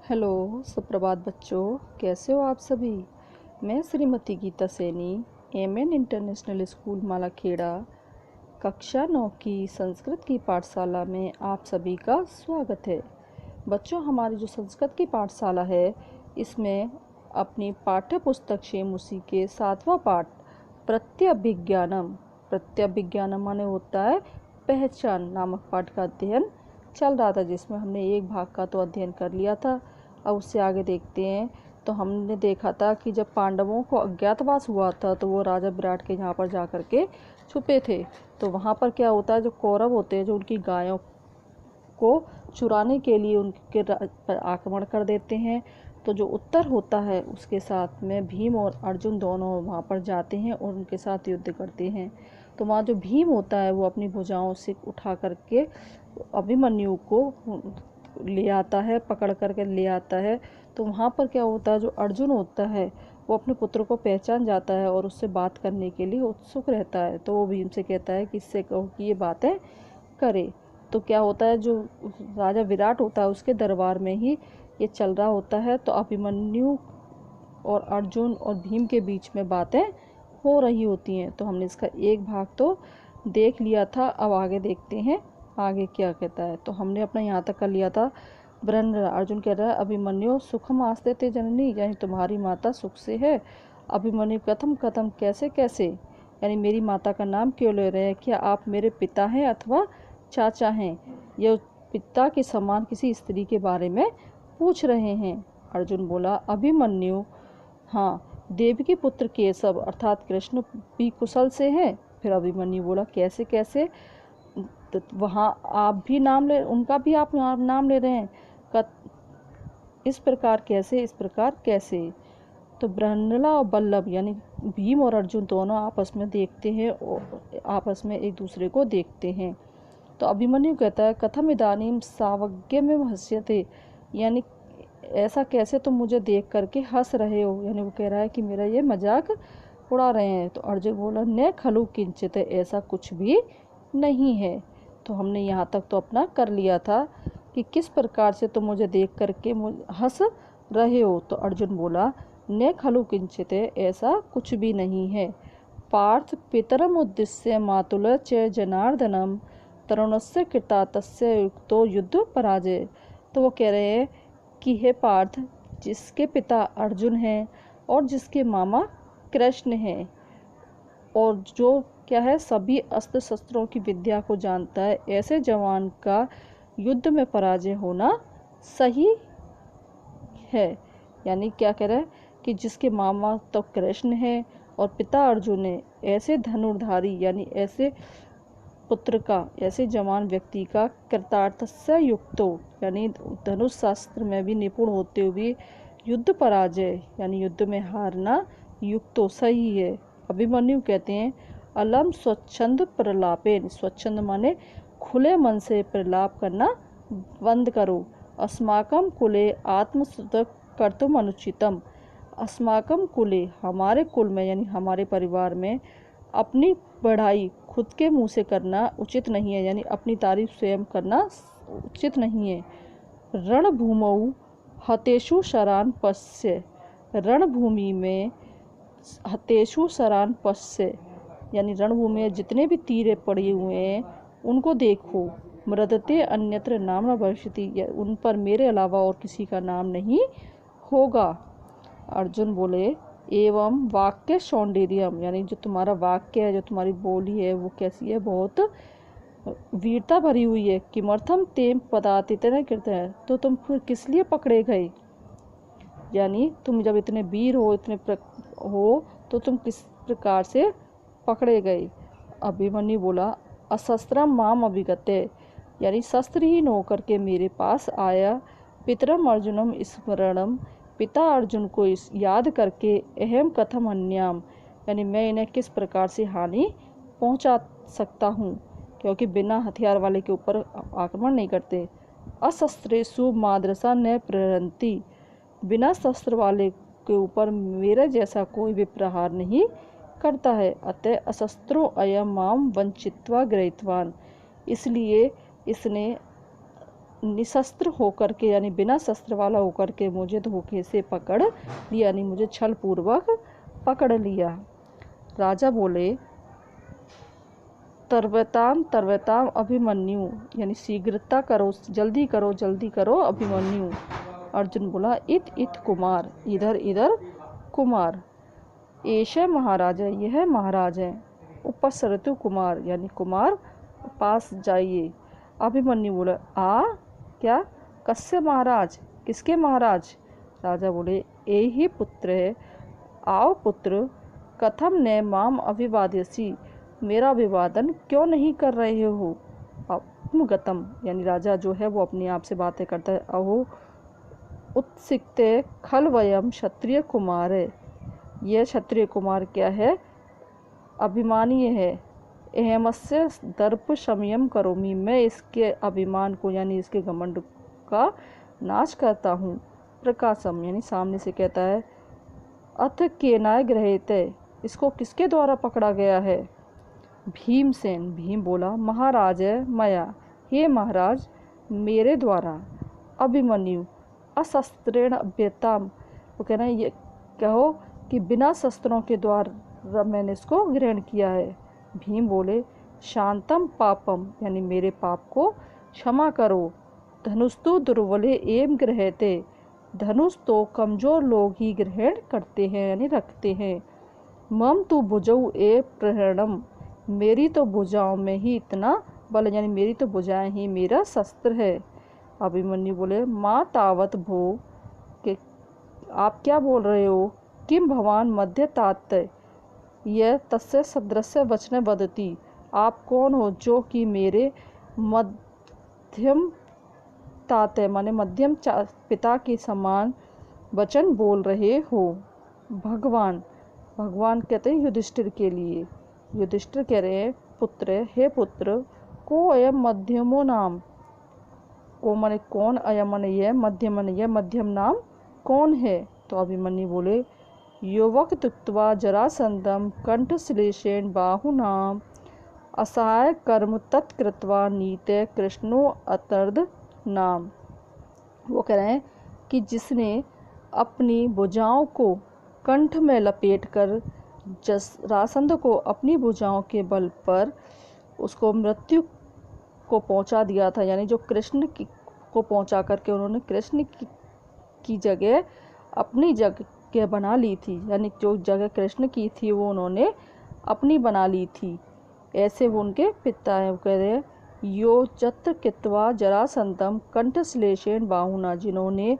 Hello, सुप्रभात बच्चों। कैसे हो आप सभी। मैं Shrimati Geeta Saini, MN international school Malakheda, कक्षा 9 की संस्कृत की पाठशाला में आप सभी का स्वागत है। बच्चों, हमारी जो संस्कृत की पाठशाला है, इसमें अपनी पाठ्य पुस्तक शेम उसी के 7वां पाठ प्रत्यभिज्ञानम माने होता है पहचान नामक पाठ का अध्ययन चल रहा था, जिसमें हमने एक भाग का तो अध्ययन कर लिया था। अब उससे आगे देखते हैं। तो हमने देखा था कि जब पांडवों को अज्ञातवास हुआ था तो वो राजा विराट के यहाँ पर जा कर के छुपे थे। तो वहाँ पर क्या होता है, जो कौरव होते हैं जो उनकी गायों को चुराने के लिए उनके पर आक्रमण कर देते हैं। तो जो उत्तर होता है उसके साथ में भीम और अर्जुन दोनों वहाँ पर जाते हैं और उनके साथ युद्ध करते हैं। तो वहाँ जो भीम होता है वो अपनी भुजाओं से उठा करके अभिमन्यु को ले आता है, पकड़ करके ले आता है। तो वहाँ पर क्या होता है, जो अर्जुन होता है वो अपने पुत्र को पहचान जाता है और उससे बात करने के लिए उत्सुक रहता है। तो वो भीम से कहता है कि इससे कहो कि ये बातें करे। तो क्या होता है, जो राजा विराट होता है उसके दरबार में ही ये चल रहा होता है। तो अभिमन्यु और अर्जुन और भीम के बीच में बातें हो रही होती हैं। तो हमने इसका एक भाग तो देख लिया था। अब आगे देखते हैं आगे क्या कहता है। तो हमने अपना यहाँ तक कर लिया था। अर्जुन कह रहा है, अभिमन्यु सुखम आस्ते ते जननी, यानी तुम्हारी माता सुख से है। अभिमन्यु कथम कथम, कैसे कैसे, यानी मेरी माता का नाम क्यों ले रहे हैं। क्या आप मेरे पिता हैं अथवा चाचा हैं। यह पिता के समान किसी स्त्री के बारे में पूछ रहे हैं। अर्जुन बोला, अभिमन्यु, हाँ, देवी के पुत्र केशव अर्थात कृष्ण भी कुशल से हैं। फिर अभिमन्यु बोला, कैसे कैसे, तो वहाँ आप भी नाम ले, उनका भी आप नाम ले रहे हैं। इस प्रकार कैसे, इस प्रकार कैसे। तो बृहन्नला और बल्लभ यानी भीम और अर्जुन दोनों आपस में देखते हैं और आपस में एक दूसरे को देखते हैं। तो अभिमन्यु कहता है, कथम इदानीम सावज्ञ में हंस्यते, यानी ऐसा कैसे तुम मुझे देख करके हंस रहे हो। यानी वो कह रहा है कि मेरा ये मजाक उड़ा रहे हैं। तो अर्जुन बोला, न खलु किंचित, ऐसा कुछ भी नहीं है। तो हमने यहाँ तक तो अपना कर लिया था कि किस प्रकार से तुम मुझे देख करके हंस रहे हो। तो अर्जुन बोला, न खलु किंचित, ऐसा कुछ भी नहीं है। पार्थ पितरम उद्देश्य मातुल च जनार्दनम तरुणस्य कृतातस्य युक्तो युद्ध पराजय। तो वो कह रहे हैं कि हे पार्थ, जिसके पिता अर्जुन हैं और जिसके मामा कृष्ण हैं और जो क्या है सभी अस्त्र शस्त्रों की विद्या को जानता है, ऐसे जवान का युद्ध में पराजय होना सही है। यानी क्या कह रहा है कि जिसके मामा तो कृष्ण है और पिता अर्जुन है, ऐसे धनुर्धारी यानी ऐसे पुत्र का, ऐसे जवान व्यक्ति का कृतार्थस्य युक्तो यानी धनुष शास्त्र में भी निपुण होते हुए युद्ध पराजय यानी युद्ध में हारना युक्तो सही है। अभिमन्यु कहते हैं, अलम स्वच्छंद प्रलापेन, स्वच्छंद माने खुले मन से प्रलाप करना बंद करो। अस्माकम कुले आत्मस्तुत कर्तुम अनुचितम, अस्माकम कुले, हमारे कुल में यानी हमारे परिवार में अपनी बढ़ाई खुद के मुंह से करना उचित नहीं है, यानी अपनी तारीफ स्वयं करना उचित नहीं है। रणभूमौ हतेषु शरान पश्य, रणभूमि में हतेषु शरान पश्य यानी रणभूमि में जितने भी तीरे पड़े हुए हैं उनको देखो। मृदते अन्यत्र नाम न भविष्यति, उन पर मेरे अलावा और किसी का नाम नहीं होगा। अर्जुन बोले, एवं वाक्य सौंदर्यम, यानी जो तुम्हारा वाक्य है, जो तुम्हारी बोली है वो कैसी है, बहुत वीरता भरी हुई है। किमर्थम तेम पदातितन कृत है, तो तुम फिर किस लिए पकड़े गए। यानी तुम जब इतने वीर हो, इतने हो, तो तुम किस प्रकार से पकड़े गए। अभिमन्यु बोला, अशस्त्रम माम अभिगते, यानी शस्त्रहीन होकर के मेरे पास आया। पितरम अर्जुनम स्मरणम, पिता अर्जुन को इस याद करके, अहम कथम अन्याम, यानी मैं इन्हें किस प्रकार से हानि पहुंचा सकता हूं, क्योंकि बिना हथियार वाले के ऊपर आक्रमण नहीं करते। अशस्त्रेषु माद्रसा न प्रहरन्ति, बिना शस्त्र वाले के ऊपर मेरे जैसा कोई भी प्रहार नहीं करता है। अतः अशस्त्रो अयम माम वंचित्वा गृहीतवान, इसलिए इसने निशस्त्र होकर के यानी बिना शस्त्र वाला होकर के मुझे धोखे से पकड़ लिया, यानी मुझे छल पूर्वक पकड़ लिया। राजा बोले तरवताम तरवताम अभिमन्यु, यानी शीघ्रता करो, जल्दी करो, जल्दी करो अभिमन्यु। अर्जुन बोला इत इत कुमार, इधर इधर कुमार। ऐशे महाराज है, यह महाराज है। उपसरतु कुमार, यानी कुमार पास जाइए। अभिमन्यु बोले आ क्या, कस्य महाराज, किसके महाराज। राजा बोले ए ही पुत्र है, आओ पुत्र। कथम ने माम अभिवाद्यसी, मेरा अभिवादन क्यों नहीं कर रहे हो। आत्मगतम, यानी राजा जो है वो अपने आप से बातें करता है। अहो उत्सिक्ते खल वयम क्षत्रिय कुमार है, यह क्षत्रिय कुमार क्या है, अभिमानी है। अहमस्य दर्प शमयम करोमी, मैं इसके अभिमान को यानी इसके घमंड का नाश करता हूँ। प्रकाशम, यानी सामने से कहता है अथ केनाय गृहीते, इसको किसके द्वारा पकड़ा गया है। भीमसेन, भीम बोला महाराज है मया, हे महाराज मेरे द्वारा। अभिमन्यु अशस्त्रेण अभ्यताम, वो कहना है ये कहो कि बिना शस्त्रों के द्वारा मैंने इसको ग्रहण किया है। भीम बोले शांतम पापम, यानी मेरे पाप को क्षमा करो। धनुस्तु दुर्बले एवं गृहते, धनुष तो कमजोर लोग ही ग्रहण करते हैं यानी रखते हैं। मम तु भुजौ ए प्रहरणम, मेरी तो भुजाओं में ही इतना बल, यानी मेरी तो भुजाएं ही मेरा शस्त्र है। अभिमन्यु बोले माँ तावत भो, कि आप क्या बोल रहे हो। किम भवान मध्य तात, यह तस्य सदृश्य वचन वदती, आप कौन हो जो कि मेरे मध्यम तात माने मध्यम पिता के समान वचन बोल रहे हो। भगवान, भगवान कहते हैं युधिष्ठिर के लिए। युधिष्ठिर कह रहे हैं पुत्र, हे पुत्र को अयम मध्यमो नाम, को माने कौन, अयम माने यह, मध्यम माने यह, मध्यम नाम कौन है। तो अभिमन्यु बोले युवक तुक्त्वा जरासंधम कंठश्लेषेण बाहुनाम असहाय कर्म तत्कृत्वा नीते कृष्णो अतर्द नाम। वो कह रहे हैं कि जिसने अपनी भुजाओं को कंठ में लपेटकर जरासंध को अपनी भुजाओं के बल पर उसको मृत्यु को पहुंचा दिया था, यानी जो कृष्ण को पहुंचा करके उन्होंने कृष्ण की जगह अपनी जगह बना ली थी, यानी जो जगह कृष्ण की थी वो उन्होंने अपनी बना ली थी। ऐसे वो उनके पिता हैं। वो कह रहे हैं यो चत्र कित्वा जरासंधम कंठश्लेषेण बाहुना, जिन्होंने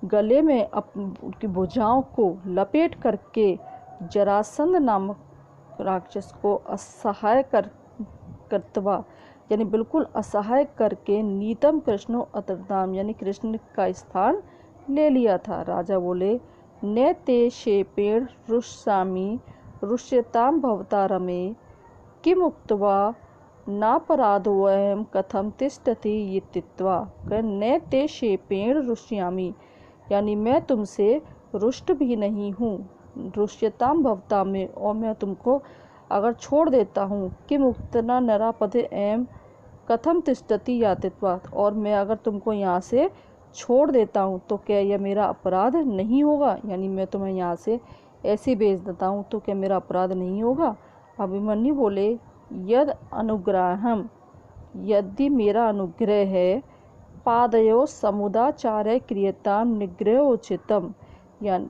गले में उनकी भुजाओं को लपेट करके जरासंध नामक राक्षस को असहाय करतवा यानी बिल्कुल असहाय करके नीतम कृष्णो अतर्दाम, यानी कृष्ण का स्थान ले लिया था। राजा बोले ने ते शेपेण रुष्यामि रुष्यताम भवता रमे, किम उक्त्वा नापराधोऽयं कथम तिष्ठति इत्युक्त्वा। ने ते शेपेण रुष्यामि, यानी मैं तुमसे रुष्ट भी नहीं हूँ। रुष्यताम भवता में, और मैं तुमको अगर छोड़ देता हूँ। किम उक्तना नरापदे एम कथम तिष्ठति यातित्वात्, और मैं अगर तुमको यहाँ से छोड़ देता हूँ तो क्या यह मेरा अपराध नहीं होगा, यानी मैं तुम्हें यहाँ से ऐसे भेज देता हूँ तो क्या मेरा अपराध नहीं होगा। अभिमन्यु बोले यद अनुग्रहम, यदि मेरा अनुग्रह है, पादयो समुदाचार्य क्रियताम निग्रहोचितम, यानी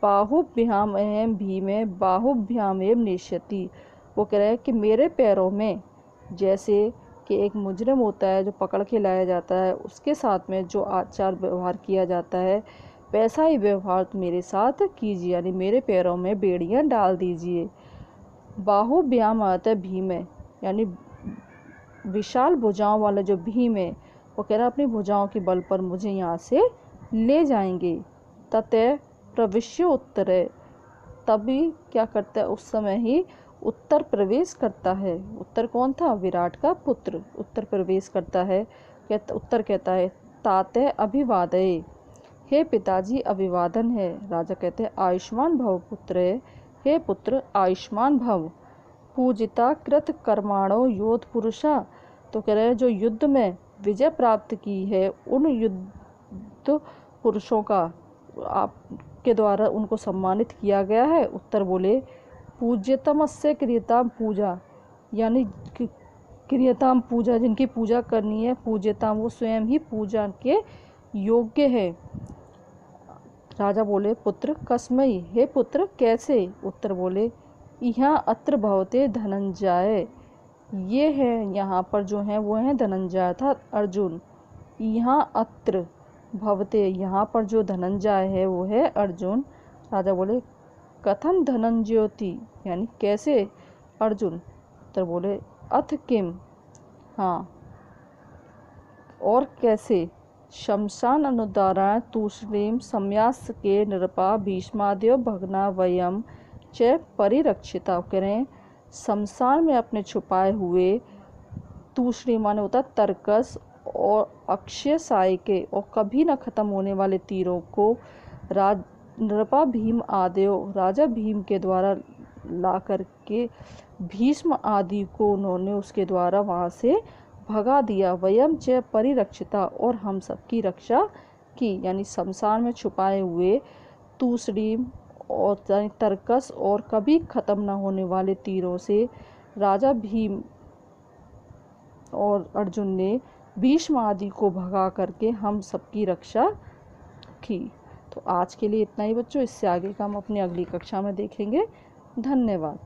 बाहुभ्याम अहम भीमे बाहुभ्याम एवं निश्यति। वो कह रहे हैं कि मेरे पैरों में जैसे कि एक मुजरिम होता है जो पकड़ के लाया जाता है, उसके साथ में जो आचार व्यवहार किया जाता है वैसा ही व्यवहार मेरे साथ कीजिए, यानी मेरे पैरों में बेड़ियां डाल दीजिए। बाहुभ्याम आता है भीम है, यानी विशाल भुजाओं वाला जो भीम है वो कह रहा है अपनी भुजाओं के बल पर मुझे यहाँ से ले जाएंगे। ततः प्रविश्य उत्तरे, तभी क्या करता है उस समय ही उत्तर प्रवेश करता है। उत्तर कौन था, विराट का पुत्र उत्तर प्रवेश करता है। उत्तर कहता है ताते अभिवादये, हे पिताजी अभिवादन है। राजा कहते हैं आयुष्मान भव पुत्र, हे पुत्र आयुष्मान भव। पूजिता कृत कर्माणो योध पुरुषा, तो कह रहे हैं जो युद्ध में विजय प्राप्त की है उन युद्ध पुरुषों का आपके द्वारा उनको सम्मानित किया गया है? उत्तर बोले पूज्यतमस्य क्रियताम पूजा, यानी क्रियताम पूजा, जिनकी पूजा करनी है, पूज्यताम वो स्वयं ही पूजा के योग्य है। राजा बोले पुत्र कस्मई, हे पुत्र कैसे? उत्तर बोले यहाँ अत्र भवते धनंजय, ये है यहाँ पर जो है वो है धनंजय था अर्जुन। यहाँ अत्र भवते, यहाँ पर जो धनंजय है वो है अर्जुन। राजा बोले कथम धनंजयोति, यानी कैसे अर्जुन? उत्तर बोले अथ किम, हाँ और कैसे? शमशान अनुदारायण तूष्णीम सम्यास के नृपा भीष्मादेव भगना वयम च परिरक्षिता। करें शमशान में अपने छुपाए हुए तूष्णी माने होता तरकस और अक्षय साय के और कभी न खत्म होने वाले तीरों को नृपा भीम आदेव राजा भीम के द्वारा ला करके भीष्म आदि को उन्होंने उसके द्वारा वहाँ से भगा दिया। वयम च परिरक्षिता, और हम सबकी रक्षा की, यानी शमशान में छुपाए हुए तूसड़ी और तरकस और कभी खत्म न होने वाले तीरों से राजा भीम और अर्जुन ने भीष्म आदि को भगा करके हम सबकी रक्षा की। तो आज के लिए इतना ही बच्चों, इससे आगे का हम अपनी अगली कक्षा में देखेंगे। धन्यवाद।